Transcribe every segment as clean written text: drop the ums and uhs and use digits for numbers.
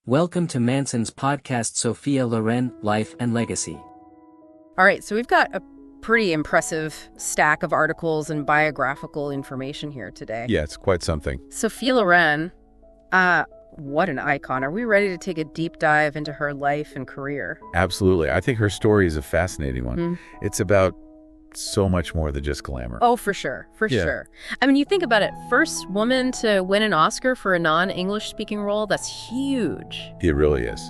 Welcome to Manson's podcast, Sophia Loren, Life and Legacy. All right, so we've got a pretty impressive stack of articles and biographical information here today. Yeah, it's quite something. Sophia Loren, what an icon. Are we ready to take a deep dive into her life and career? Absolutely. I think her story is a fascinating one. It's about so much more than just glamour. Oh, for sure. Sure. I mean, you think about it, first woman to win an Oscar for a non-English speaking role, that's huge. It really is.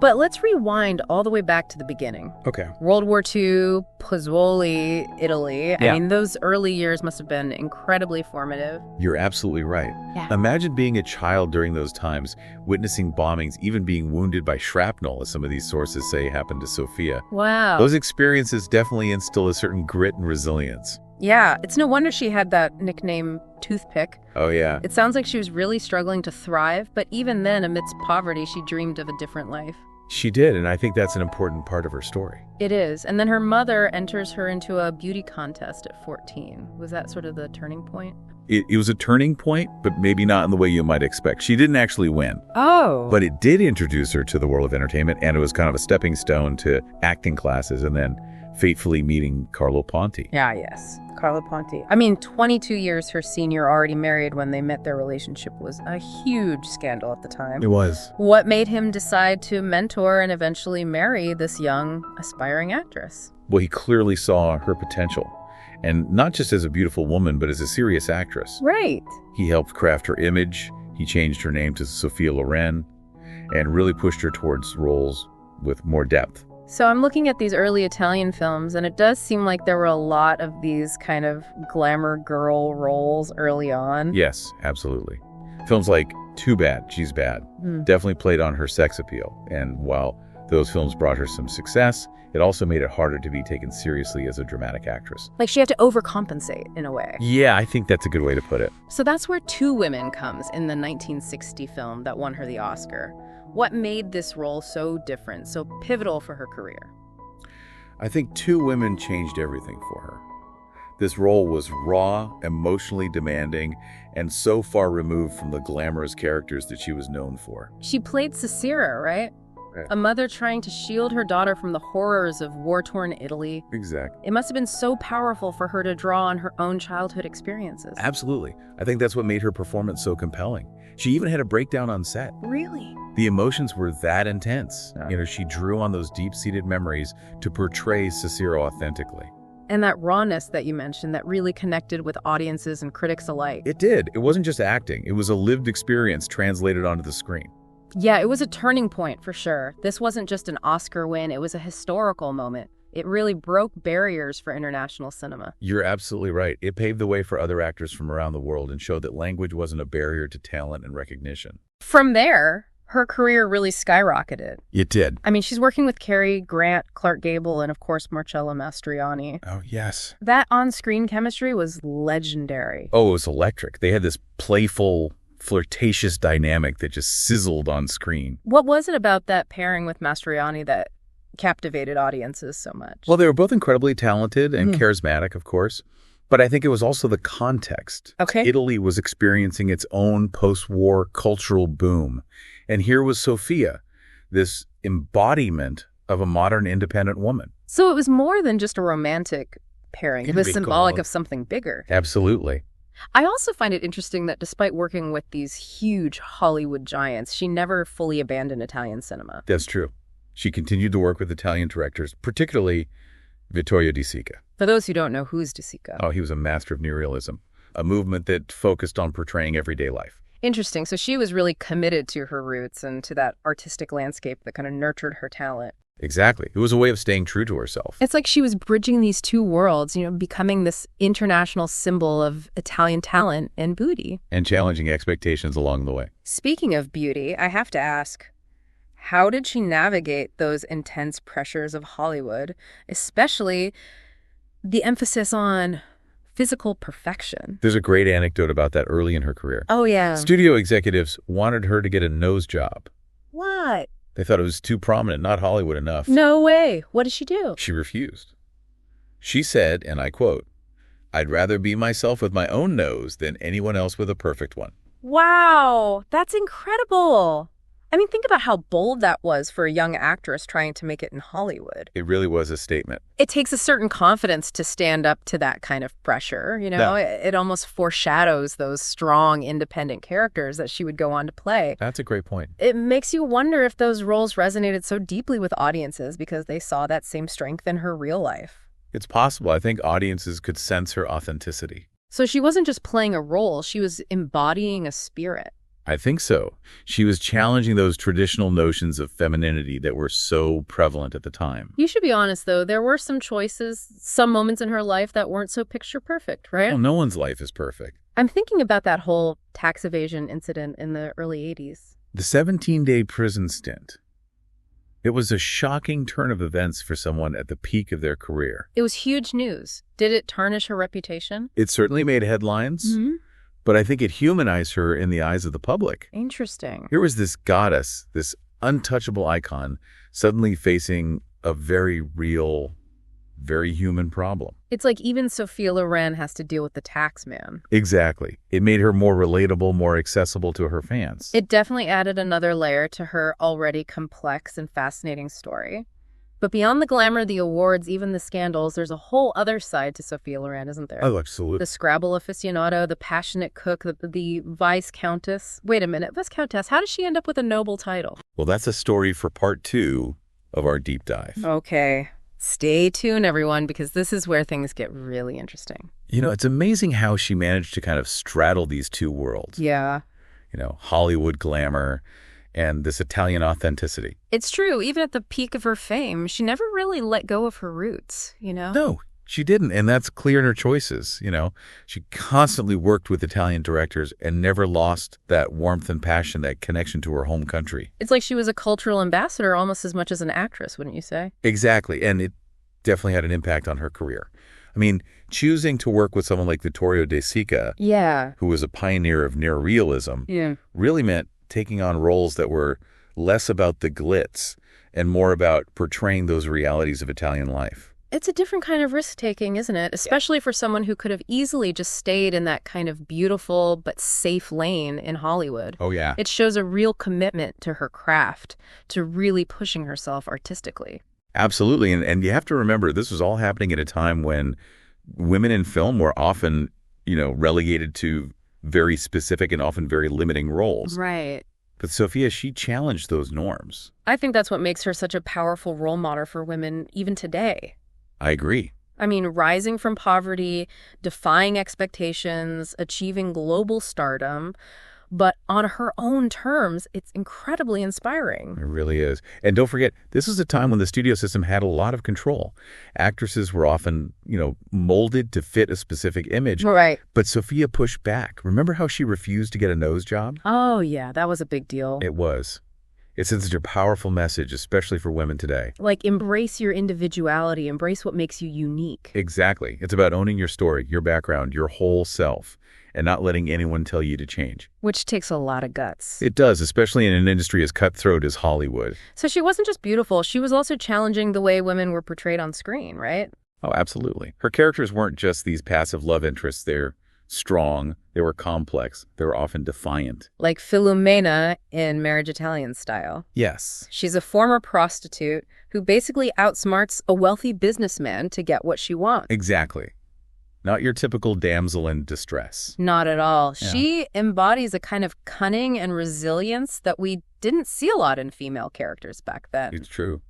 But let's rewind all the way back to the beginning. Okay. World War II, Pozzuoli, Italy. Yeah. I mean, those early years must have been incredibly formative. You're absolutely right. Yeah. Imagine being a child during those times, witnessing bombings, even being wounded by shrapnel, as some of these sources say happened to Sophia. Wow. Those experiences definitely instill a certain grit and resilience. Yeah, it's no wonder she had that nickname Toothpick. Oh, yeah. It sounds like she was really struggling to thrive, but even then, amidst poverty, she dreamed of a different life. She did, and I think that's an important part of her story. It is. And then her mother enters her into a beauty contest at 14. Was that sort of the turning point? It was a turning point, but maybe not in the way you might expect. She didn't actually win. Oh. But it did introduce her to the world of entertainment, and it was kind of a stepping stone to acting classes and then fatefully meeting Carlo Ponti. Yeah, yes. Carlo Ponti. I mean, 22 years her senior, already married when they met. Their relationship was a huge scandal at the time. It was. What made him decide to mentor and eventually marry this young, aspiring actress? Well, he clearly saw her potential, and not just as a beautiful woman, but as a serious actress. Right. He helped craft her image. He changed her name to Sophia Loren and really pushed her towards roles with more depth. So I'm looking at these early Italian films, and it does seem like there were a lot of these kind of glamour girl roles early on. Yes, absolutely. Films like Too Bad, She's Bad definitely played on her sex appeal. And while those films brought her some success, it also made it harder to be taken seriously as a dramatic actress. Like she had to overcompensate in a way. Yeah, I think that's a good way to put it. So that's where Two Women comes in the 1960 film that won her the Oscar. What made this role so different, so pivotal for her career? I think Two Women changed everything for her. This role was raw, emotionally demanding, and so far removed from the glamorous characters that she was known for. She played Cicera, right? Right. A mother trying to shield her daughter from the horrors of war-torn Italy. Exactly. It must have been so powerful for her to draw on her own childhood experiences. Absolutely. I think that's what made her performance so compelling. She even had a breakdown on set. Really? The emotions were that intense. She drew on those deep-seated memories to portray Cicero authentically. And that rawness that you mentioned that really connected with audiences and critics alike. It did. It wasn't just acting. It was a lived experience translated onto the screen. Yeah, it was a turning point for sure. This wasn't just an Oscar win, it was a historical moment. It really broke barriers for international cinema. You're absolutely right. It paved the way for other actors from around the world and showed that language wasn't a barrier to talent and recognition. From there, her career really skyrocketed. It did. I mean, she's working with Cary Grant, Clark Gable, and of course, Marcello Mastroianni. Oh, yes. That on-screen chemistry was legendary. Oh, it was electric. They had this playful, flirtatious dynamic that just sizzled on screen. What was it about that pairing with Mastroianni that captivated audiences so much? Well, they were both incredibly talented and charismatic, of course. But I think it was also the context. Okay. Italy was experiencing its own post-war cultural boom. And here was Sophia, this embodiment of a modern independent woman. So it was more than just a romantic pairing. It was symbolic of something bigger. Absolutely. I also find it interesting that despite working with these huge Hollywood giants, she never fully abandoned Italian cinema. That's true. She continued to work with Italian directors, particularly Vittorio De Sica. For those who don't know, who's De Sica? Oh, he was a master of neorealism, a movement that focused on portraying everyday life. Interesting. So she was really committed to her roots and to that artistic landscape that kind of nurtured her talent. Exactly. It was a way of staying true to herself. It's like she was bridging these two worlds, becoming this international symbol of Italian talent and beauty. And challenging expectations along the way. Speaking of beauty, I have to ask, how did she navigate those intense pressures of Hollywood, especially the emphasis on physical perfection? There's a great anecdote about that early in her career. Oh, yeah. Studio executives wanted her to get a nose job. What? They thought it was too prominent, not Hollywood enough. No way. What did she do? She refused. She said, and I quote, "I'd rather be myself with my own nose than anyone else with a perfect one." Wow, that's incredible. I mean, think about how bold that was for a young actress trying to make it in Hollywood. It really was a statement. It takes a certain confidence to stand up to that kind of pressure, you know? No. It almost foreshadows those strong, independent characters that she would go on to play. That's a great point. It makes you wonder if those roles resonated so deeply with audiences because they saw that same strength in her real life. It's possible. I think audiences could sense her authenticity. So she wasn't just playing a role, she was embodying a spirit. I think so. She was challenging those traditional notions of femininity that were so prevalent at the time. You should be honest, though. There were some choices, some moments in her life that weren't so picture perfect, right? Well, no one's life is perfect. I'm thinking about that whole tax evasion incident in the early 80s. The 17-day prison stint. It was a shocking turn of events for someone at the peak of their career. It was huge news. Did it tarnish her reputation? It certainly made headlines. Mm-hmm. But I think it humanized her in the eyes of the public. Interesting. Here was this goddess, this untouchable icon, suddenly facing a very real, very human problem. It's like even Sophia Loren has to deal with the tax man. Exactly. It made her more relatable, more accessible to her fans. It definitely added another layer to her already complex and fascinating story. But beyond the glamour, the awards, even the scandals, there's a whole other side to Sophia Loren, isn't there? Oh, absolutely. The Scrabble aficionado, the passionate cook, the Viscountess. Wait a minute, Viscountess, how does she end up with a noble title? Well, that's a story for part 2 of our deep dive. Okay. Stay tuned, everyone, because this is where things get really interesting. You know, it's amazing how she managed to kind of straddle these two worlds. Yeah. You know, Hollywood glamour and this Italian authenticity. It's true. Even at the peak of her fame, she never really let go of her roots, you know? No, she didn't. And that's clear in her choices. You know, she constantly worked with Italian directors and never lost that warmth and passion, that connection to her home country. It's like she was a cultural ambassador almost as much as an actress, wouldn't you say? Exactly. And it definitely had an impact on her career. I mean, choosing to work with someone like Vittorio De Sica, who was a pioneer of neorealism, really meant taking on roles that were less about the glitz and more about portraying those realities of Italian life. It's a different kind of risk-taking, isn't it? Especially for someone who could have easily just stayed in that kind of beautiful but safe lane in Hollywood. Oh, yeah. It shows a real commitment to her craft, to really pushing herself artistically. Absolutely. And you have to remember, this was all happening at a time when women in film were often, relegated to very specific and often very limiting roles. Right. But Sophia, she challenged those norms. I think that's what makes her such a powerful role model for women even today. I agree. I mean, rising from poverty, defying expectations, achieving global stardom, but on her own terms, it's incredibly inspiring. It really is. And don't forget, this is a time when the studio system had a lot of control. Actresses were often, molded to fit a specific image. Right. But Sophia pushed back. Remember how she refused to get a nose job? Oh, yeah, that was a big deal. It was. It's such a powerful message, especially for women today. Like, embrace your individuality, embrace what makes you unique. Exactly. It's about owning your story, your background, your whole self, and not letting anyone tell you to change. Which takes a lot of guts. It does, especially in an industry as cutthroat as Hollywood. So she wasn't just beautiful, she was also challenging the way women were portrayed on screen, right? Oh, absolutely. Her characters weren't just these passive love interests. They're strong, they were complex, they were often defiant. Like Filomena in Marriage Italian Style. Yes. She's a former prostitute who basically outsmarts a wealthy businessman to get what she wants. Exactly. Not your typical damsel in distress. Not at all. Yeah. She embodies a kind of cunning and resilience that we didn't see a lot in female characters back then. It's true.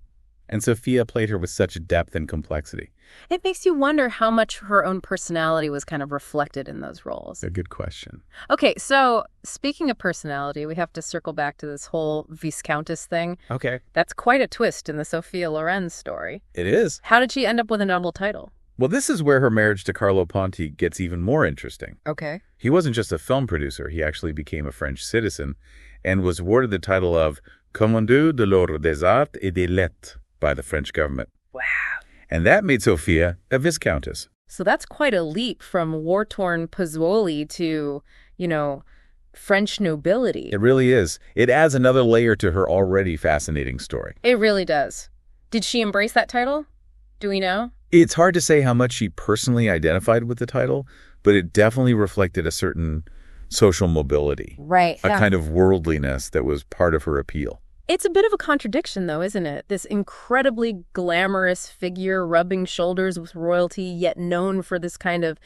And Sophia played her with such depth and complexity. It makes you wonder how much her own personality was kind of reflected in those roles. A good question. Okay, so speaking of personality, we have to circle back to this whole Viscountess thing. Okay. That's quite a twist in the Sophia Loren story. It is. How did she end up with a noble title? Well, this is where her marriage to Carlo Ponti gets even more interesting. Okay. He wasn't just a film producer. He actually became a French citizen and was awarded the title of Commandeur de l'Ordre des Arts et des Lettres by the French government. Wow. And that made Sophia a viscountess. So that's quite a leap from war-torn Pozzuoli to, French nobility. It really is. It adds another layer to her already fascinating story. It really does. Did she embrace that title? Do we know? It's hard to say how much she personally identified with the title, but it definitely reflected a certain social mobility. Right. A Yeah. kind of worldliness that was part of her appeal. It's a bit of a contradiction, though, isn't it? This incredibly glamorous figure rubbing shoulders with royalty, yet known for this kind of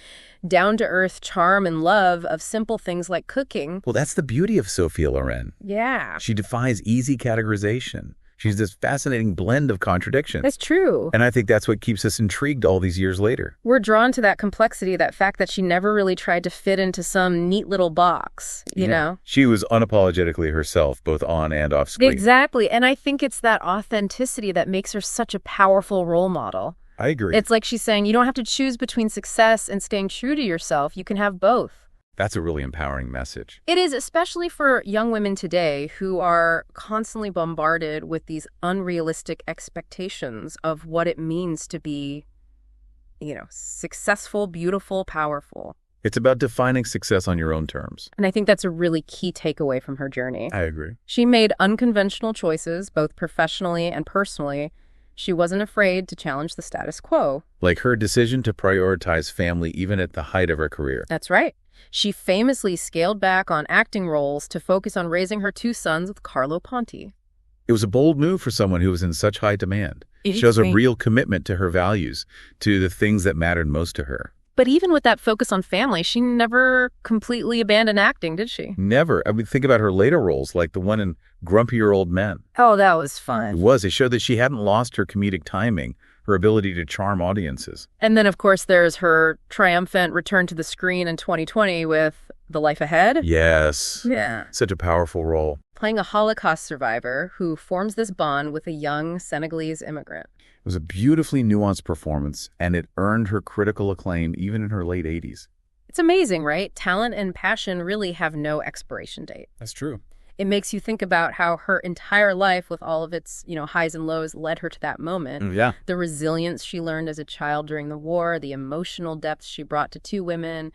down-to-earth charm and love of simple things like cooking. Well, that's the beauty of Sophia Loren. Yeah. She defies easy categorization. She's this fascinating blend of contradictions. That's true. And I think that's what keeps us intrigued all these years later. We're drawn to that complexity, that fact that she never really tried to fit into some neat little box, you know? She was unapologetically herself, both on and off screen. Exactly. And I think it's that authenticity that makes her such a powerful role model. I agree. It's like she's saying, you don't have to choose between success and staying true to yourself. You can have both. That's a really empowering message. It is, especially for young women today who are constantly bombarded with these unrealistic expectations of what it means to be, successful, beautiful, powerful. It's about defining success on your own terms. And I think that's a really key takeaway from her journey. I agree. She made unconventional choices, both professionally and personally. She wasn't afraid to challenge the status quo. Like her decision to prioritize family even at the height of her career. That's right. She famously scaled back on acting roles to focus on raising her 2 sons with Carlo Ponti. It was a bold move for someone who was in such high demand. It shows a is. real commitment to her values, to the things that mattered most to her. But even with that focus on family, she never completely abandoned acting, did she? Never. I mean, think about her later roles, like the one in Grumpier Old Men. Oh, that was It fun. was. It showed that she hadn't lost her comedic timing, her ability to charm audiences. And then, of course, there's her triumphant return to the screen in 2020 with The Life Ahead. Yes. Yeah. Such a powerful role. Playing a Holocaust survivor who forms this bond with a young Senegalese immigrant. It was a beautifully nuanced performance, and it earned her critical acclaim even in her late 80s. It's amazing, right? Talent and passion really have no expiration date. That's true. It makes you think about how her entire life, with all of its, highs and lows, led her to that moment. Yeah. The resilience she learned as a child during the war, the emotional depth she brought to 2 women,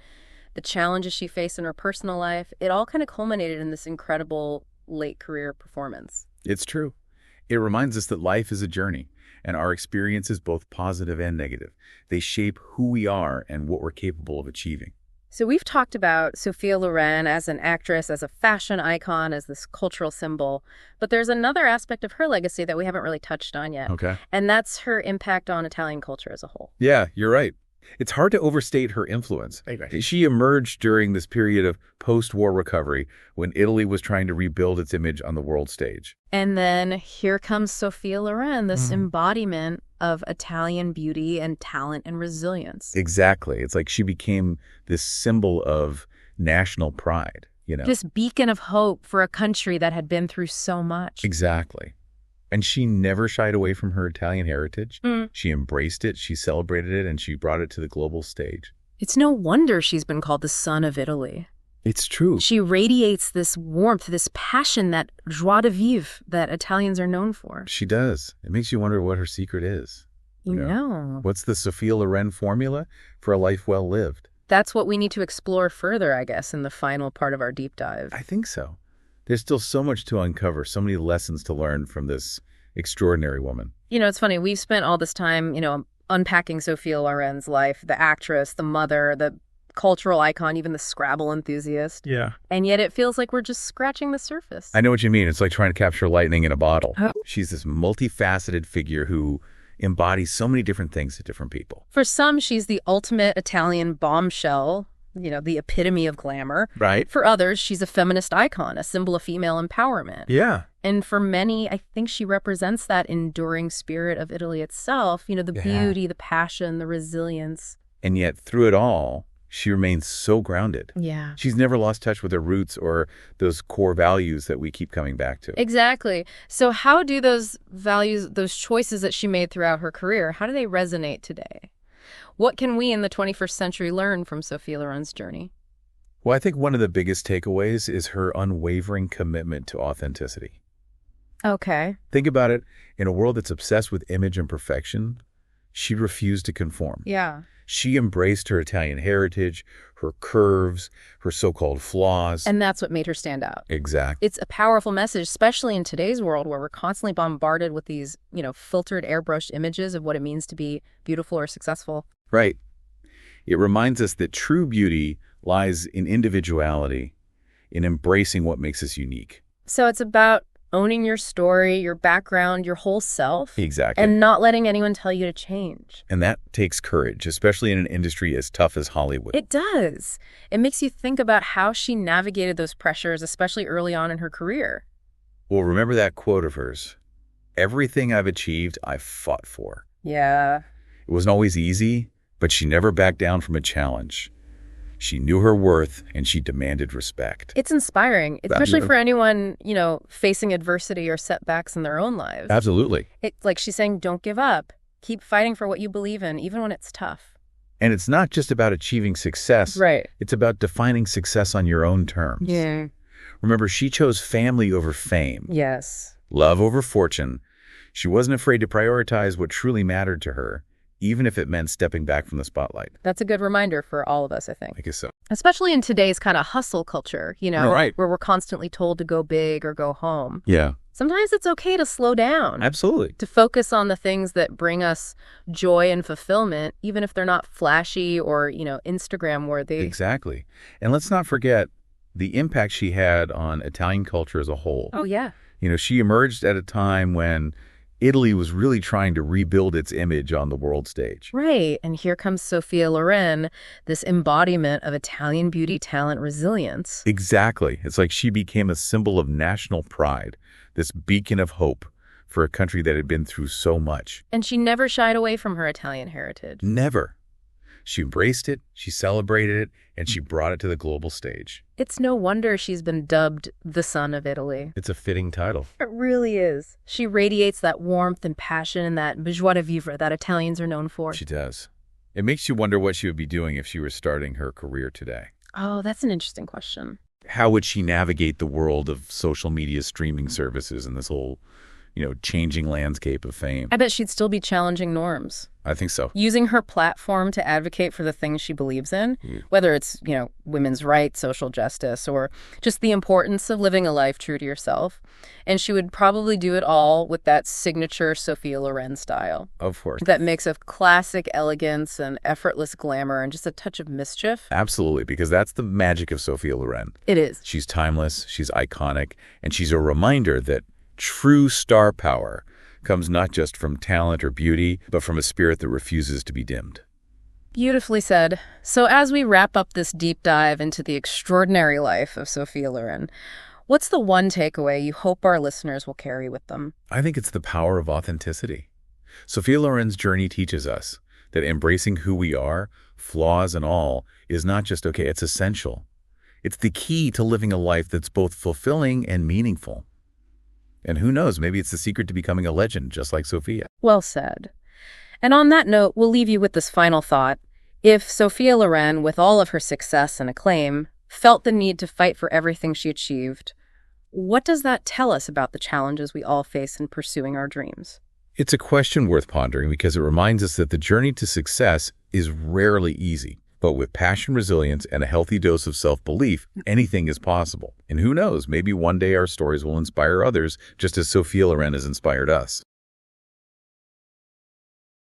the challenges she faced in her personal life, it all kind of culminated in this incredible late career performance. It's true. It reminds us that life is a journey, and our experiences, both positive and negative, they shape who we are and what we're capable of achieving. So we've talked about Sophia Loren as an actress, as a fashion icon, as this cultural symbol, but there's another aspect of her legacy that we haven't really touched on yet. Okay. And that's her impact on Italian culture as a whole. Yeah, you're right. It's hard to overstate her influence. Right. She emerged during this period of post-war recovery when Italy was trying to rebuild its image on the world stage. And then here comes Sophia Loren, this embodiment of Italian beauty and talent and resilience. Exactly. It's like she became this symbol of national pride, This beacon of hope for a country that had been through so much. Exactly. And she never shied away from her Italian heritage. She embraced it, she celebrated it, and she brought it to the global stage. It's no wonder she's been called the Sun of Italy. It's true. She radiates this warmth, this passion, that joie de vivre that Italians are known for. She does. It makes you wonder what her secret is. You know. What's the Sophia Loren formula for a life well lived? That's what we need to explore further, I guess, in the final part of our deep dive. I think so. There's still so much to uncover, so many lessons to learn from this extraordinary woman. It's funny. We've spent all this time, unpacking Sophia Loren's life, the actress, the mother, the cultural icon, even the Scrabble enthusiast. Yeah. And yet it feels like we're just scratching the surface. I know what you mean. It's like trying to capture lightning in a bottle. Oh. She's this multifaceted figure who embodies so many different things to different people. For some, she's the ultimate Italian bombshell, the epitome of glamour. Right. For others, she's a feminist icon, a symbol of female empowerment. Yeah. And for many, I think she represents that enduring spirit of Italy itself, the beauty, the passion, the resilience. And yet, through it all, she remains so grounded. Yeah. She's never lost touch with her roots or those core values that we keep coming back to. Exactly. So how do those values, those choices that she made throughout her career, how do they resonate today? What can we in the 21st century learn from Sophia Loren's journey? Well, I think one of the biggest takeaways is her unwavering commitment to authenticity. Okay. Think about it. In a world that's obsessed with image and perfection, she refused to conform. Yeah. She embraced her Italian heritage, her curves, her so-called flaws. And that's what made her stand out. Exactly. It's a powerful message, especially in today's world where we're constantly bombarded with these, filtered, airbrushed images of what it means to be beautiful or successful. Right. It reminds us that true beauty lies in individuality, in embracing what makes us unique. So it's about owning your story, your background, your whole self. Exactly. And not letting anyone tell you to change. And that takes courage, especially in an industry as tough as Hollywood. It does. It makes you think about how she navigated those pressures, especially early on in her career. Well, remember that quote of hers, "Everything I've achieved, I've fought for." Yeah. It wasn't always easy, but she never backed down from a challenge. She knew her worth, and she demanded respect. It's inspiring, especially for anyone, facing adversity or setbacks in their own lives. Absolutely. It's like she's saying, don't give up. Keep fighting for what you believe in, even when it's tough. And it's not just about achieving success. Right. It's about defining success on your own terms. Yeah. Remember, she chose family over fame. Yes. Love over fortune. She wasn't afraid to prioritize what truly mattered to her, even if it meant stepping back from the spotlight. That's a good reminder for all of us, I think. I guess so. Especially in today's kind of hustle culture, Right. where we're constantly told to go big or go home. Yeah. Sometimes it's okay to slow down. Absolutely. To focus on the things that bring us joy and fulfillment, even if they're not flashy or, Instagram worthy. Exactly. And let's not forget the impact she had on Italian culture as a whole. Oh, yeah. She emerged at a time when Italy was really trying to rebuild its image on the world stage. Right. And here comes Sophia Loren, this embodiment of Italian beauty, talent, resilience. Exactly. It's like she became a symbol of national pride, this beacon of hope for a country that had been through so much. And she never shied away from her Italian heritage. Never. She embraced it, she celebrated it, and she brought it to the global stage. It's no wonder she's been dubbed the Sun of Italy. It's a fitting title. It really is. She radiates that warmth and passion and that joie de vivre that Italians are known for. She does. It makes you wonder what she would be doing if she were starting her career today. Oh, that's an interesting question. How would she navigate the world of social media streaming services and this whole, changing landscape of fame? I bet she'd still be challenging norms. I think so. Using her platform to advocate for the things she believes in, whether it's, women's rights, social justice, or just the importance of living a life true to yourself. And she would probably do it all with that signature Sophia Loren style. Of course. That mix of classic elegance and effortless glamour and just a touch of mischief. Absolutely, because that's the magic of Sophia Loren. It is. She's timeless, she's iconic, and she's a reminder that true star power comes not just from talent or beauty, but from a spirit that refuses to be dimmed. Beautifully said. So as we wrap up this deep dive into the extraordinary life of Sophia Loren, what's the one takeaway you hope our listeners will carry with them? I think it's the power of authenticity. Sophia Loren's journey teaches us that embracing who we are, flaws and all, is not just okay, it's essential. It's the key to living a life that's both fulfilling and meaningful. And who knows, maybe it's the secret to becoming a legend, just like Sophia. Well said. And on that note, we'll leave you with this final thought. If Sophia Loren, with all of her success and acclaim, felt the need to fight for everything she achieved, what does that tell us about the challenges we all face in pursuing our dreams? It's a question worth pondering because it reminds us that the journey to success is rarely easy. But with passion, resilience, and a healthy dose of self-belief, anything is possible. And who knows, maybe one day our stories will inspire others just as Sophia Loren has inspired us.